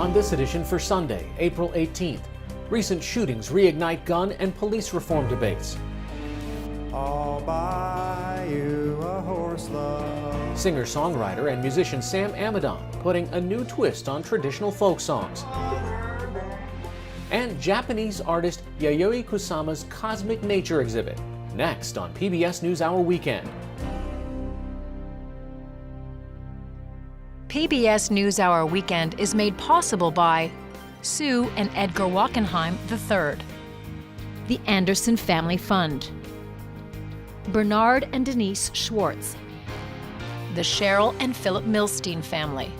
On this edition for Sunday, April 18th, recent shootings reignite gun and police reform debates. I'll buy you a horse, love. Singer-songwriter and musician Sam Amidon putting a new twist on traditional folk songs. And Japanese artist Yayoi Kusama's Cosmic Nature exhibit, next on PBS NewsHour Weekend. PBS NewsHour Weekend is made possible by Sue and Edgar Wackenheim III, the Anderson Family Fund, Bernard and Denise Schwartz, the Cheryl and Philip Milstein family,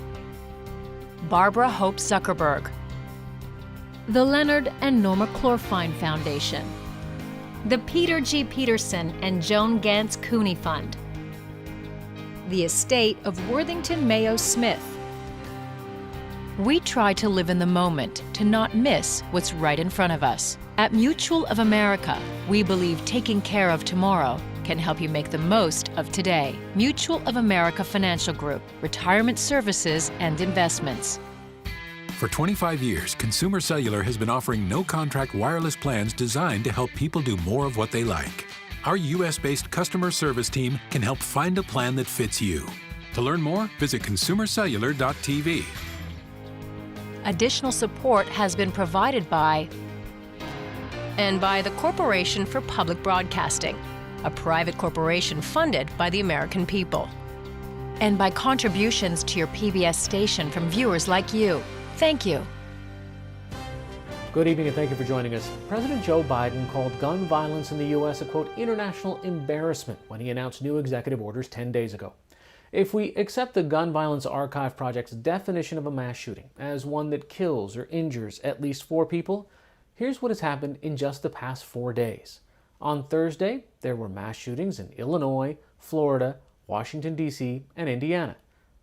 Barbara Hope Zuckerberg, the Leonard and Norma Clorfine Foundation, the Peter G. Peterson and Joan Gantz Cooney Fund, the estate of Worthington Mayo Smith. We try to live in the moment to not miss what's right in front of us. At Mutual of America, we believe taking care of tomorrow can help you make the most of today. Mutual of America Financial Group, retirement services and investments. For 25 years, Consumer Cellular has been offering no-contract wireless plans designed to help people do more of what they like. Our U.S.-based customer service team can help find a plan that fits you. To learn more, visit consumercellular.tv. Additional support has been provided by the Corporation for Public Broadcasting, a private corporation funded by the American people, and by contributions to your PBS station from viewers like you. Thank you. Good evening and thank you for joining us. President Joe Biden called gun violence in the U.S. a, quote, international embarrassment when he announced new executive orders 10 days ago. If we accept the Gun Violence Archive Project's definition of a mass shooting as one that kills or injures at least 4 people, here's what has happened in just the past 4 days. On Thursday, there were mass shootings in Illinois, Florida, Washington, D.C., and Indiana.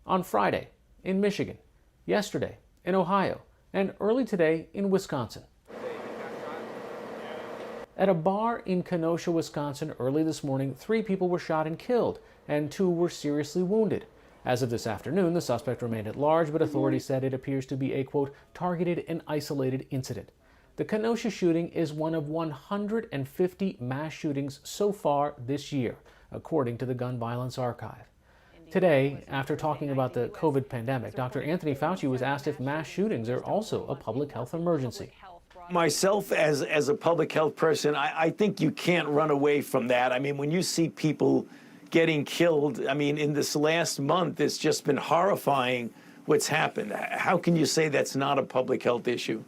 On Friday, in Michigan. Yesterday, in Ohio. And early today in Wisconsin. At a bar in Kenosha, Wisconsin, early this morning, 3 people were shot and killed, and 2 were seriously wounded. As of this afternoon, the suspect remained at large, but authorities said it appears to be a, quote, targeted and isolated incident. The Kenosha shooting is one of 150 mass shootings so far this year, according to the Gun Violence Archive. Today, after talking about the COVID pandemic, Dr. Anthony Fauci was asked if mass shootings are also a public health emergency. Myself, as a public health person, I think you can't run away from that. I mean, when you see people getting killed, I mean, in this last month, it's just been horrifying what's happened. How can you say that's not a public health issue?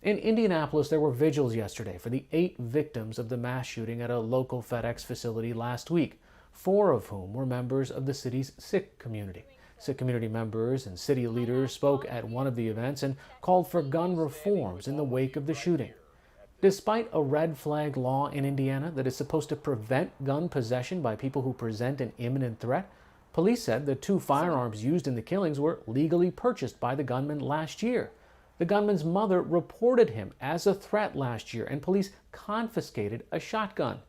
In Indianapolis, there were vigils yesterday for the 8 victims of the mass shooting at a local FedEx facility last week. 4 of whom were members of the city's Sikh community. Sikh community members and city leaders spoke at one of the events and called for gun reforms in the wake of the shooting. Despite a red flag law in Indiana that is supposed to prevent gun possession by people who present an imminent threat, police said the 2 firearms used in the killings were legally purchased by the gunman last year. The gunman's mother reported him as a threat last year, and police confiscated a shotgun.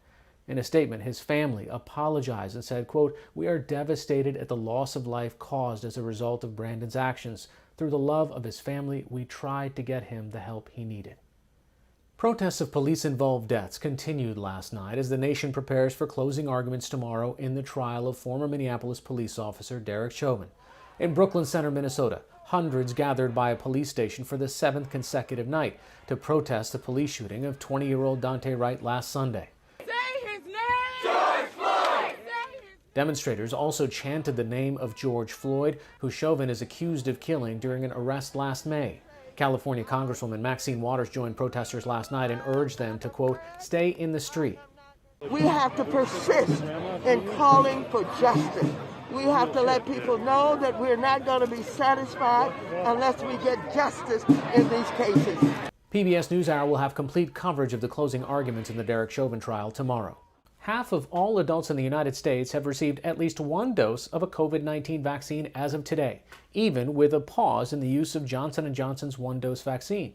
In a statement, his family apologized and said, quote, we are devastated at the loss of life caused as a result of Brandon's actions. Through the love of his family, we tried to get him the help he needed. Protests of police-involved deaths continued last night as the nation prepares for closing arguments tomorrow in the trial of former Minneapolis police officer Derek Chauvin. In Brooklyn Center, Minnesota, hundreds gathered by a police station for the 7th consecutive night to protest the police shooting of 20-year-old Dante Wright last Sunday. Demonstrators also chanted the name of George Floyd, who Chauvin is accused of killing during an arrest last May. California Congresswoman Maxine Waters joined protesters last night and urged them to, quote, stay in the street. We have to persist in calling for justice. We have to let people know that we're not going to be satisfied unless we get justice in these cases. PBS NewsHour will have complete coverage of the closing arguments in the Derek Chauvin trial tomorrow. Half of all adults in the United States have received at least 1 dose of a COVID-19 vaccine as of today, even with a pause in the use of Johnson & Johnson's 1-dose vaccine.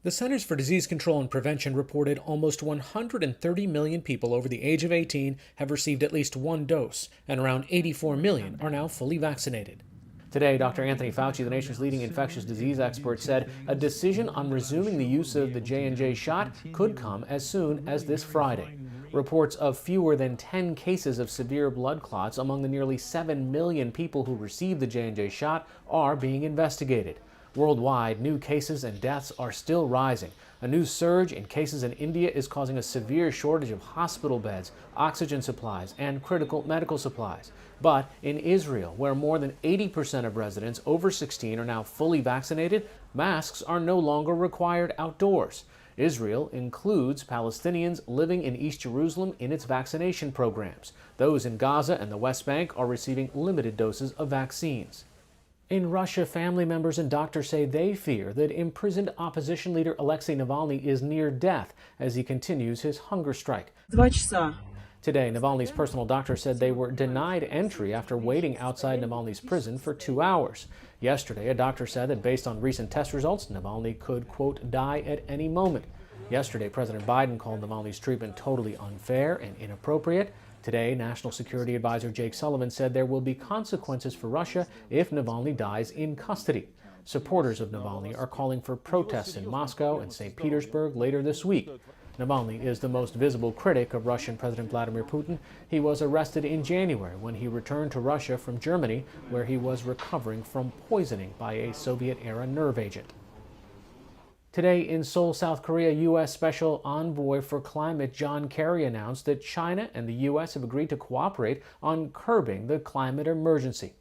The Centers for Disease Control and Prevention reported almost 130 million people over the age of 18 have received at least 1 dose, and around 84 million are now fully vaccinated. Today, Dr. Anthony Fauci, the nation's leading infectious disease expert, said a decision on resuming the use of the J&J shot could come as soon as this Friday. Reports of fewer than 10 cases of severe blood clots among the nearly 7 million people who received the J&J shot are being investigated. Worldwide, new cases and deaths are still rising. A new surge in cases in India is causing a severe shortage of hospital beds, oxygen supplies, and critical medical supplies. But in Israel, where more than 80% of residents over 16 are now fully vaccinated, masks are no longer required outdoors. Israel includes Palestinians living in East Jerusalem in its vaccination programs. Those in Gaza and the West Bank are receiving limited doses of vaccines. In Russia, family members and doctors say they fear that imprisoned opposition leader Alexei Navalny is near death as he continues his hunger strike. 2 часа. Today, Navalny's personal doctor said they were denied entry after waiting outside Navalny's prison for 2 hours. Yesterday, a doctor said that based on recent test results, Navalny could, quote, die at any moment. Yesterday, President Biden called Navalny's treatment totally unfair and inappropriate. Today, National Security Advisor Jake Sullivan said there will be consequences for Russia if Navalny dies in custody. Supporters of Navalny are calling for protests in Moscow and St. Petersburg later this week. Navalny is the most visible critic of Russian President Vladimir Putin. He was arrested in January when he returned to Russia from Germany, where he was recovering from poisoning by a Soviet-era nerve agent. Today in Seoul, South Korea, U.S. Special Envoy for Climate John Kerry announced that China and the U.S. have agreed to cooperate on curbing the climate emergency.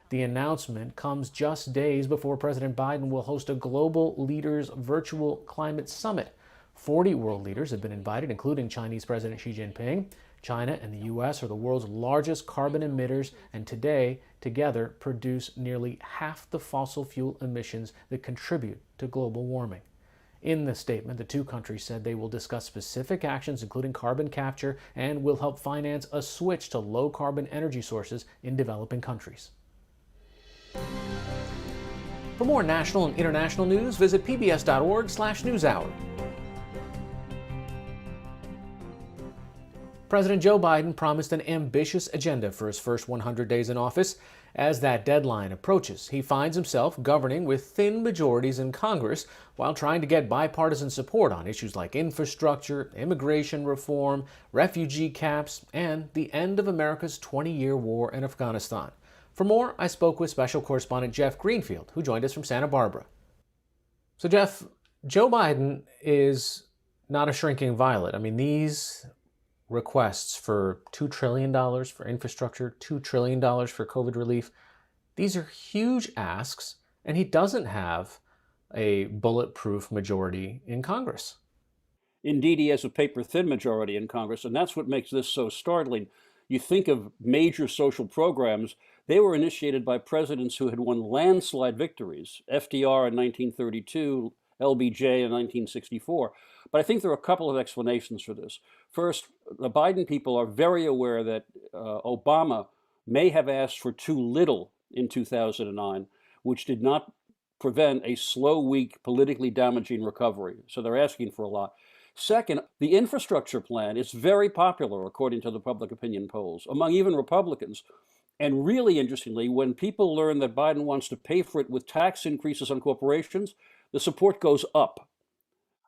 The announcement comes just days before President Biden will host a global leaders virtual climate summit. 40 world leaders have been invited, including Chinese President Xi Jinping. China and the U.S. are the world's largest carbon emitters, and today, together, produce nearly half the fossil fuel emissions that contribute to global warming. In the statement, the two countries said they will discuss specific actions, including carbon capture, and will help finance a switch to low-carbon energy sources in developing countries. For more national and international news, visit pbs.org/newshour. President Joe Biden promised an ambitious agenda for his first 100 days in office. As that deadline approaches, he finds himself governing with thin majorities in Congress while trying to get bipartisan support on issues like infrastructure, immigration reform, refugee caps, and the end of America's 20-year war in Afghanistan. For more, I spoke with special correspondent Jeff Greenfield, who joined us from Santa Barbara. So, Jeff, Joe Biden is not a shrinking violet. I mean, these requests for $2 trillion for infrastructure, $2 trillion for COVID relief, these are huge asks, and he doesn't have a bulletproof majority in Congress. Indeed, he has a paper-thin majority in Congress, and that's what makes this so startling. You think of major social programs, they were initiated by presidents who had won landslide victories, FDR in 1932, LBJ in 1964. But I think there are a couple of explanations for this. First, the Biden people are very aware that Obama may have asked for too little in 2009, which did not prevent a slow, weak, politically damaging recovery. So they're asking for a lot. Second, the infrastructure plan is very popular, according to the public opinion polls, among even Republicans. And really interestingly, when people learn that Biden wants to pay for it with tax increases on corporations, the support goes up.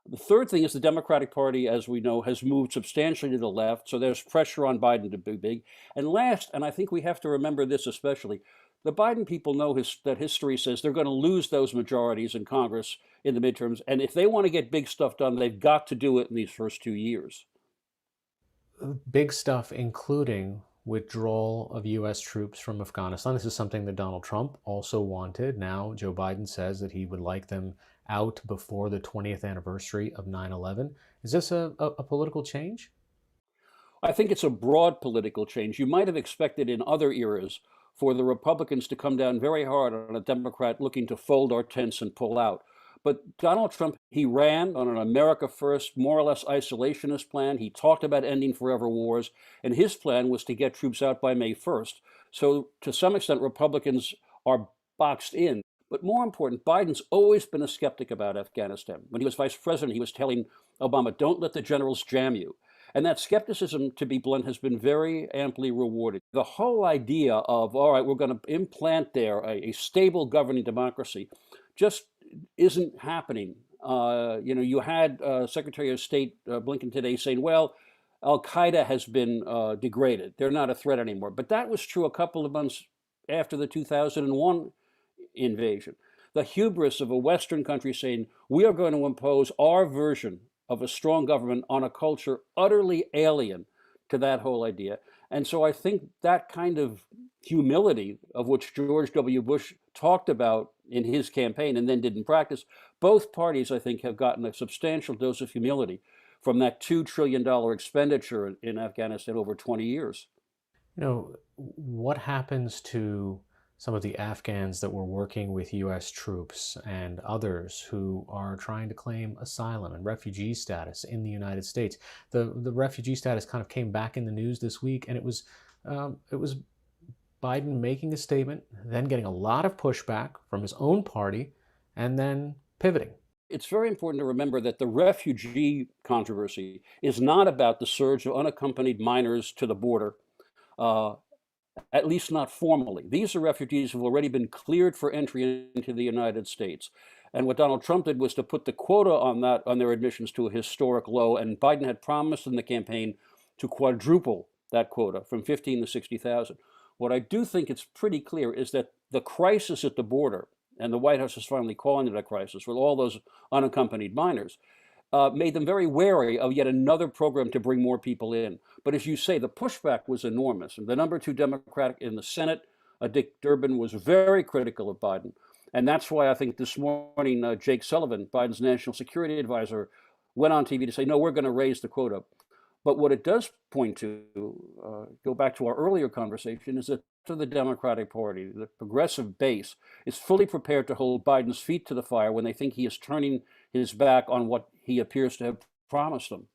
The third thing is the Democratic Party, as we know, has moved substantially to the left, so there's pressure on Biden to be big. And last, and I think we have to remember this especially, the Biden people know that history says they're going to lose those majorities in Congress in the midterms, and if they want to get big stuff done, they've got to do it in these first 2 years. Big stuff, including withdrawal of U.S. troops from Afghanistan. This is something that Donald Trump also wanted. Now Joe Biden says that he would like them out before the 20th anniversary of 9/11. Is this a political change? I think it's a broad political change. You might have expected in other eras for the Republicans to come down very hard on a Democrat looking to fold our tents and pull out. But Donald Trump, he ran on an America First, more or less isolationist plan. He talked about ending forever wars, and his plan was to get troops out by May 1st. So to some extent, Republicans are boxed in. But more important, Biden's always been a skeptic about Afghanistan. When he was vice president, he was telling Obama, don't let the generals jam you. And that skepticism, to be blunt, has been very amply rewarded. The whole idea of, all right, we're going to implant there a stable governing democracy just isn't happening. You had Secretary of State Blinken today saying, well, Al-Qaeda has been degraded. They're not a threat anymore. But that was true a couple of months after the 2001 invasion. The hubris of a Western country saying, we are going to impose our version of a strong government on a culture utterly alien to that whole idea. And so I think that kind of humility of which George W. Bush talked about in his campaign and then did in practice, both parties, I think, have gotten a substantial dose of humility from that $2 trillion expenditure in Afghanistan over 20 years. What happens to some of the Afghans that were working with U.S. troops and others who are trying to claim asylum and refugee status in the United States? The refugee status kind of came back in the news this week, and it was Biden making a statement, then getting a lot of pushback from his own party, and then pivoting. It's very important to remember that the refugee controversy is not about the surge of unaccompanied minors to the border, at least not formally. These are refugees who have already been cleared for entry into the United States. And what Donald Trump did was to put the quota on their admissions to a historic low, and Biden had promised in the campaign to quadruple that quota from 15 to 60,000. What I do think it's pretty clear is that the crisis at the border, and the White House is finally calling it a crisis with all those unaccompanied minors, made them very wary of yet another program to bring more people in. But as you say, the pushback was enormous. And the number 2 Democrat in the Senate, Dick Durbin, was very critical of Biden. And that's why I think this morning, Jake Sullivan, Biden's national security advisor, went on TV to say, no, we're going to raise the quota. But what it does point to, go back to our earlier conversation, is that the Democratic Party, the progressive base, is fully prepared to hold Biden's feet to the fire when they think he is turning his back on what he appears to have promised them.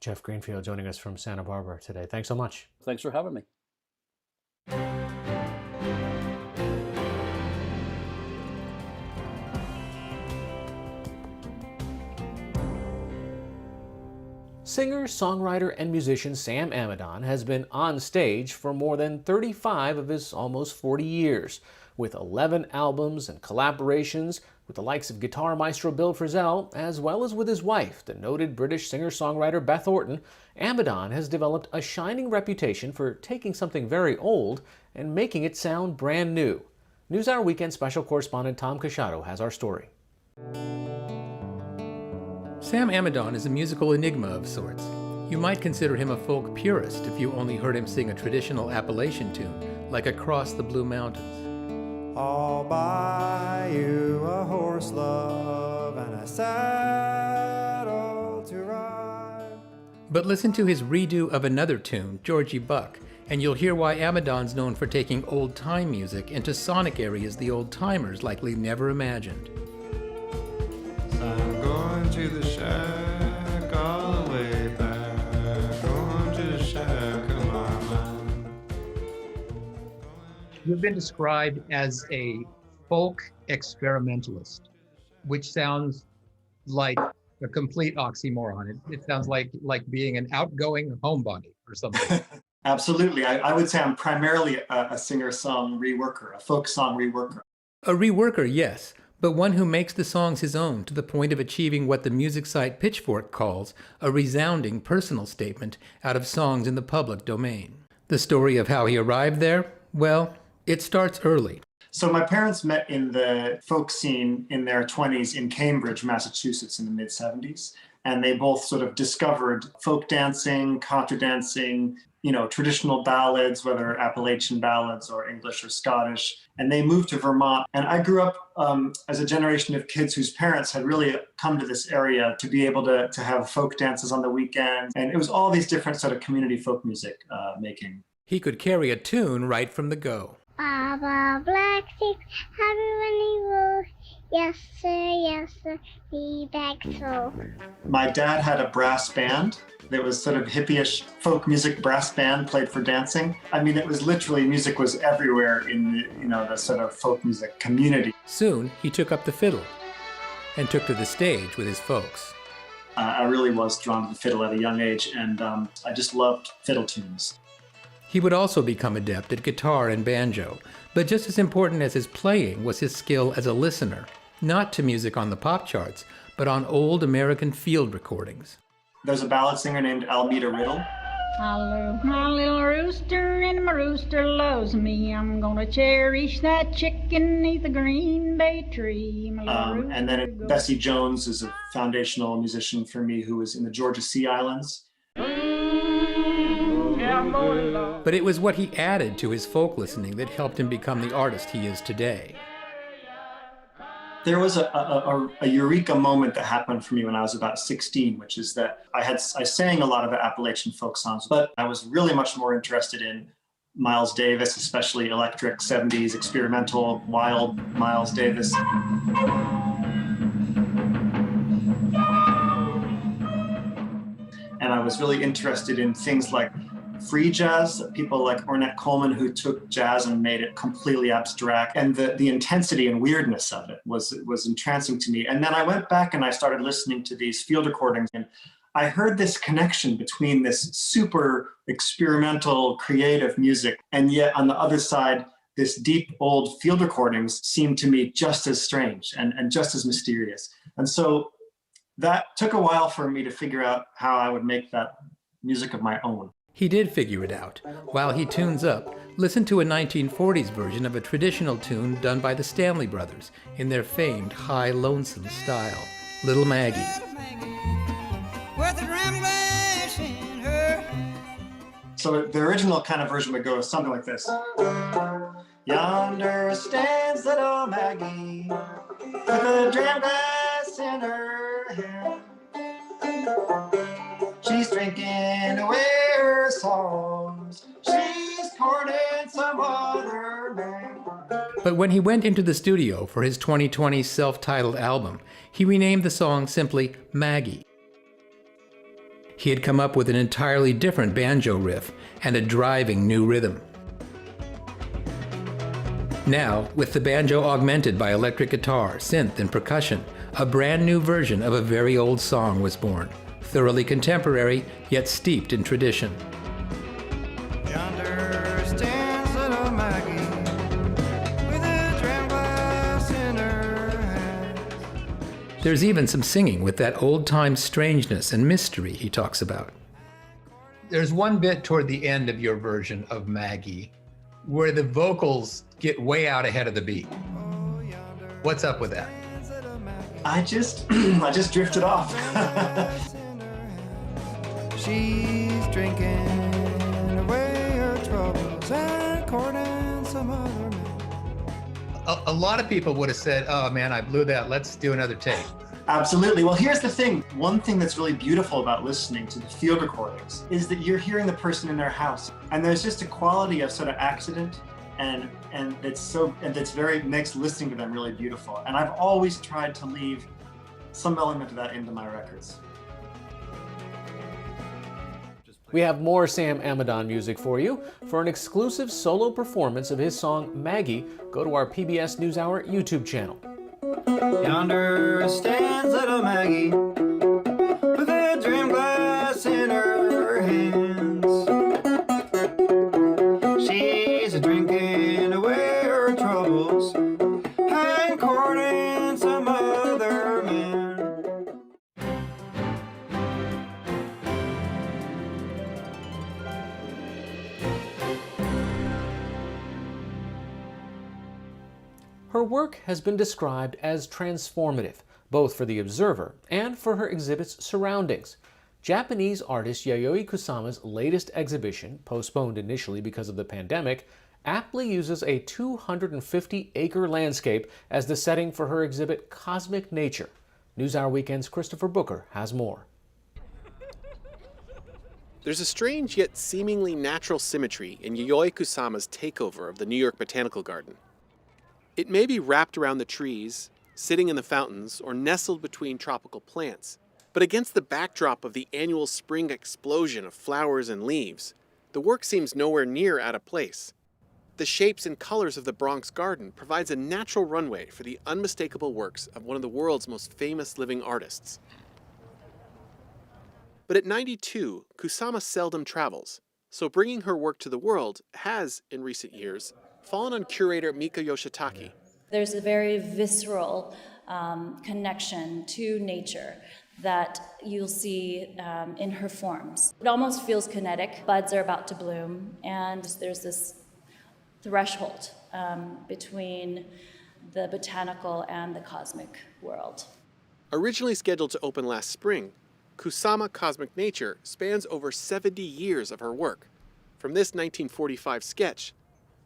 Jeff Greenfield joining us from Santa Barbara today. Thanks so much. Thanks for having me. Singer, songwriter, and musician Sam Amidon has been on stage for more than 35 of his almost 40 years, with 11 albums and collaborations with the likes of guitar maestro Bill Frisell, as well as with his wife, the noted British singer-songwriter Beth Orton. Amidon has developed a shining reputation for taking something very old and making it sound brand new. NewsHour Weekend special correspondent Tom Casciato has our story. Sam Amidon is a musical enigma of sorts. You might consider him a folk purist if you only heard him sing a traditional Appalachian tune, like Across the Blue Mountains. I'll buy you a horse, love, and a saddle to ride. But listen to his redo of another tune, Georgie Buck, and you'll hear why Amidon's known for taking old-time music into sonic areas the old-timers likely never imagined. I'm going to the shack all the way back, going to the shack of my mind. You've been described as a folk experimentalist, which sounds like a complete oxymoron. It sounds like being an outgoing homebody or something. Absolutely. I would say I'm primarily a singer-song reworker, a folk song reworker. A reworker, yes, but one who makes the songs his own to the point of achieving what the music site Pitchfork calls a resounding personal statement out of songs in the public domain. The story of how he arrived there? Well, it starts early. So my parents met in the folk scene in their 20s in Cambridge, Massachusetts in the mid-70s. And they both sort of discovered folk dancing, contra dancing, traditional ballads, whether Appalachian ballads or English or Scottish. And they moved to Vermont. And I grew up as a generation of kids whose parents had really come to this area to be able to have folk dances on the weekends. And it was all these different sort of community folk music making. He could carry a tune right from the go. Baba Black Sheep, happy running road. Yes, sir, be back so. My dad had a brass band that was sort of hippie-ish folk music brass band, played for dancing. I mean, it was literally, music was everywhere in the sort of folk music community. Soon, he took up the fiddle and took to the stage with his folks. I really was drawn to the fiddle at a young age, and I just loved fiddle tunes. He would also become adept at guitar and banjo, but just as important as his playing was his skill as a listener, not to music on the pop charts, but on old American field recordings. There's a ballad singer named Almeda Riddle. Hello, my little rooster, and my rooster loves me. I'm gonna cherish that chicken neath the Green Bay tree. And then Bessie Jones is a foundational musician for me who was in the Georgia Sea Islands. But it was what he added to his folk listening that helped him become the artist he is today. There was a eureka moment that happened for me when I was about 16, which is that I sang a lot of the Appalachian folk songs, but I was really much more interested in Miles Davis, especially electric 70s, experimental, wild Miles Davis. And I was really interested in things like free jazz, people like Ornette Coleman, who took jazz and made it completely abstract. And the intensity and weirdness of it was entrancing to me. And then I went back and I started listening to these field recordings, and I heard this connection between this super experimental, creative music, and yet on the other side, this deep old field recordings seemed to me just as strange and just as mysterious. And so that took a while for me to figure out how I would make that music of my own. He did figure it out. While he tunes up, listen to a 1940s version of a traditional tune done by the Stanley Brothers in their famed high lonesome style, Little Maggie. So the original kind of version would go something like this. Yonder stands little Maggie with a dram glass in her hand. She's drinking away her sorrows. She's courting some other man. But when he went into the studio for his 2020 self-titled album, he renamed the song simply Maggie. He had come up with an entirely different banjo riff and a driving new rhythm. Now, with the banjo augmented by electric guitar, synth, and percussion, a brand new version of a very old song was born. Thoroughly contemporary, yet steeped in tradition. Yonder stands little Maggie with a dram glass in her hand. There's even some singing with that old-time strangeness and mystery he talks about. There's one bit toward the end of your version of Maggie where the vocals get way out ahead of the beat. What's up with that? I just drifted off. She's drinking away her troubles and courting some other man. A lot of people would have said, oh man, I blew that, let's do another take. Absolutely. Well, here's the thing. One thing that's really beautiful about listening to the field recordings is that you're hearing the person in their house. And there's just a quality of sort of accident and that's very makes listening to them really beautiful. And I've always tried to leave some element of that into my records. We have more Sam Amidon music for you. For an exclusive solo performance of his song Maggie, go to our PBS NewsHour YouTube channel. Yonder stands little Maggie with a dram glass in her hands. She's a drinking away her troubles and courting some other man. Her work has been described as transformative, both for the observer and for her exhibit's surroundings. Japanese artist Yayoi Kusama's latest exhibition, postponed initially because of the pandemic, aptly uses a 250-acre landscape as the setting for her exhibit Cosmic Nature. NewsHour Weekend's Christopher Booker has more. There's a strange yet seemingly natural symmetry in Yayoi Kusama's takeover of the New York Botanical Garden. It may be wrapped around the trees, sitting in the fountains, or nestled between tropical plants. But against the backdrop of the annual spring explosion of flowers and leaves, the work seems nowhere near out of place. The shapes and colors of the Bronx Garden provides a natural runway for the unmistakable works of one of the world's most famous living artists. But at 92, Kusama seldom travels, so bringing her work to the world has, in recent years, fallen on curator Mika Yoshitake. There's a very visceral connection to nature that you'll see in her forms. It almost feels kinetic. Buds are about to bloom, and there's this threshold between the botanical and the cosmic world. Originally scheduled to open last spring, Kusama Cosmic Nature spans over 70 years of her work, from this 1945 sketch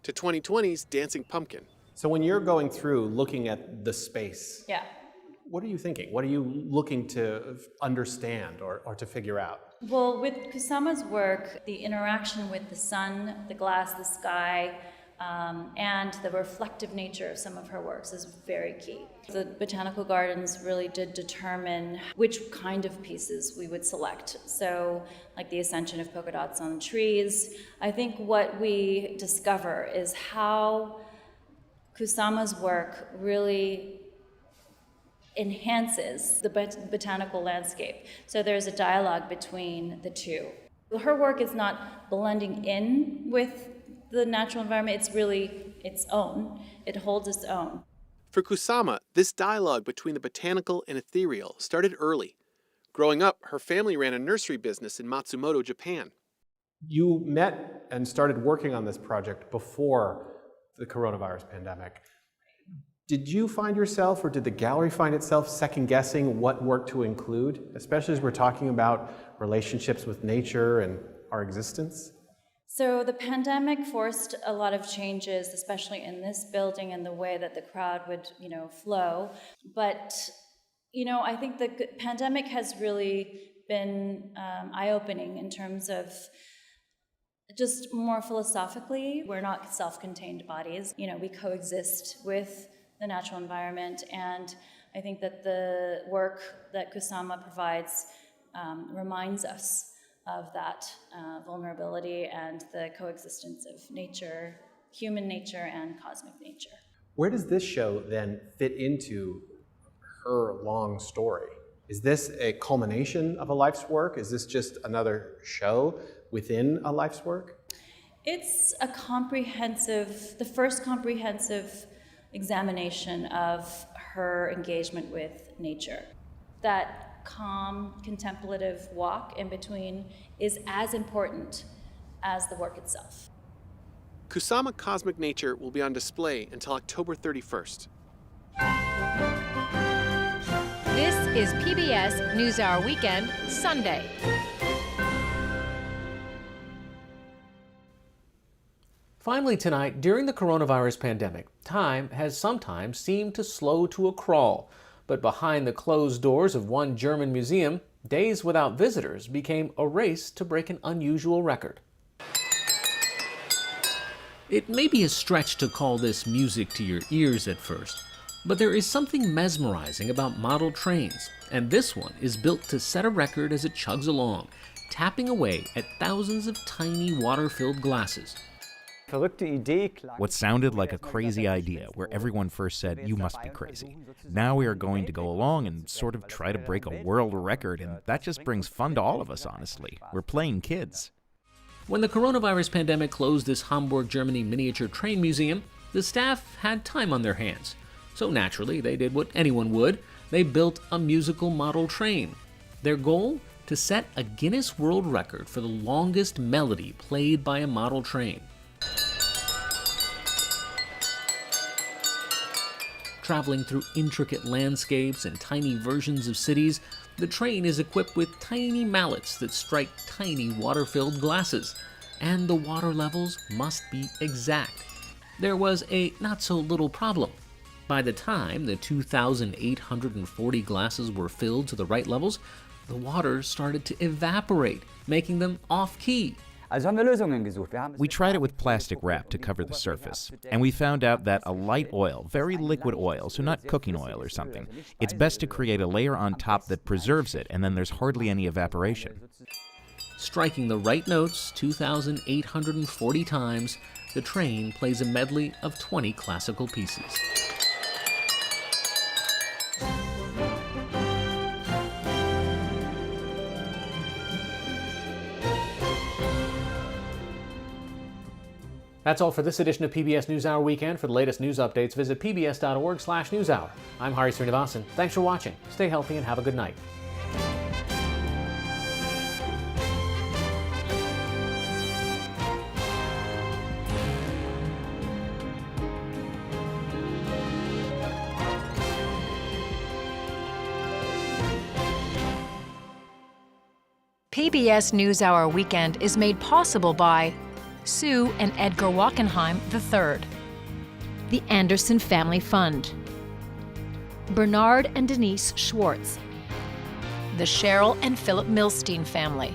to 2020's Dancing Pumpkin. So when you're going through looking at the space, Yeah. what are you thinking? What are you looking to understand or to figure out? Well, with Kusama's work, the interaction with the sun, the glass, the sky, and the reflective nature of some of her works is very key. The botanical gardens really did determine which kind of pieces we would select. So, like the ascension of polka dots on trees, I think what we discover is how Kusama's work really enhances the botanical landscape. So there's a dialogue between the two. Her work is not blending in with the natural environment, it's really its own. It holds its own. For Kusama, this dialogue between the botanical and ethereal started early. Growing up, her family ran a nursery business in Matsumoto, Japan. You met and started working on this project before the coronavirus pandemic. Did you find yourself, or did the gallery find itself second-guessing what work to include, especially as we're talking about relationships with nature and our existence? So the pandemic forced a lot of changes, especially in this building and the way that the crowd would, flow. But, I think the pandemic has really been eye-opening in terms of just more philosophically. We're not self-contained bodies. We coexist with the natural environment, and I think that the work that Kusama provides reminds us of that vulnerability and the coexistence of nature, human nature and cosmic nature. Where does this show then fit into her long story? Is this a culmination of a life's work? Is this just another show within a life's work? It's the first comprehensive examination of her engagement with nature. That calm, contemplative walk in between is as important as the work itself. Kusama Cosmic Nature will be on display until October 31st. This is PBS NewsHour Weekend, Sunday. Finally tonight, during the coronavirus pandemic, time has sometimes seemed to slow to a crawl. But behind the closed doors of one German museum, days without visitors became a race to break an unusual record. It may be a stretch to call this music to your ears at first, but there is something mesmerizing about model trains, and this one is built to set a record as it chugs along, tapping away at thousands of tiny water-filled glasses. What sounded like a crazy idea, where everyone first said, "You must be crazy." Now we are going to go along and sort of try to break a world record, and that just brings fun to all of us, honestly. We're playing kids. When the coronavirus pandemic closed this Hamburg, Germany miniature train museum, the staff had time on their hands. So naturally, they did what anyone would. They built a musical model train. Their goal? To set a Guinness World Record for the longest melody played by a model train. Traveling through intricate landscapes and tiny versions of cities, the train is equipped with tiny mallets that strike tiny water-filled glasses, and the water levels must be exact. There was a not-so-little problem. By the time the 2,840 glasses were filled to the right levels, the water started to evaporate, making them off-key. We tried it with plastic wrap to cover the surface, and we found out that a light oil, very liquid oil, so not cooking oil or something, it's best to create a layer on top that preserves it, and then there's hardly any evaporation. Striking the right notes 2,840 times, the train plays a medley of 20 classical pieces. That's all for this edition of PBS NewsHour Weekend. For the latest news updates, visit pbs.org/newshour. I'm Hari Srinivasan. Thanks for watching. Stay healthy and have a good night. PBS NewsHour Weekend is made possible by Sue and Edgar Wachenheim III, the Anderson Family Fund, Bernard and Denise Schwartz, the Cheryl and Philip Milstein family,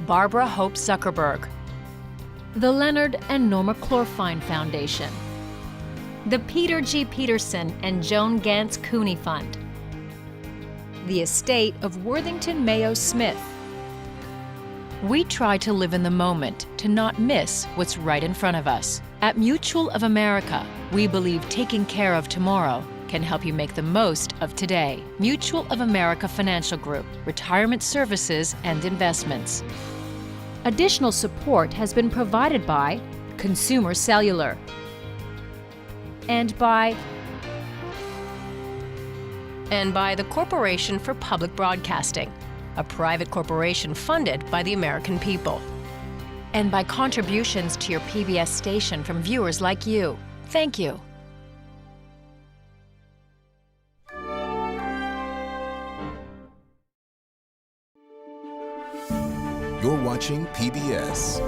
Barbara Hope Zuckerberg, the Leonard and Norma Clorfine Foundation, the Peter G. Peterson and Joan Gantz Cooney Fund, the estate of Worthington Mayo Smith. We try to live in the moment, to not miss what's right in front of us. At Mutual of America, we believe taking care of tomorrow can help you make the most of today. Mutual of America Financial Group, retirement services and investments. Additional support has been provided by Consumer Cellular and by the Corporation for Public Broadcasting, a private corporation funded by the American people. And by contributions to your PBS station from viewers like you. Thank you. You're watching PBS.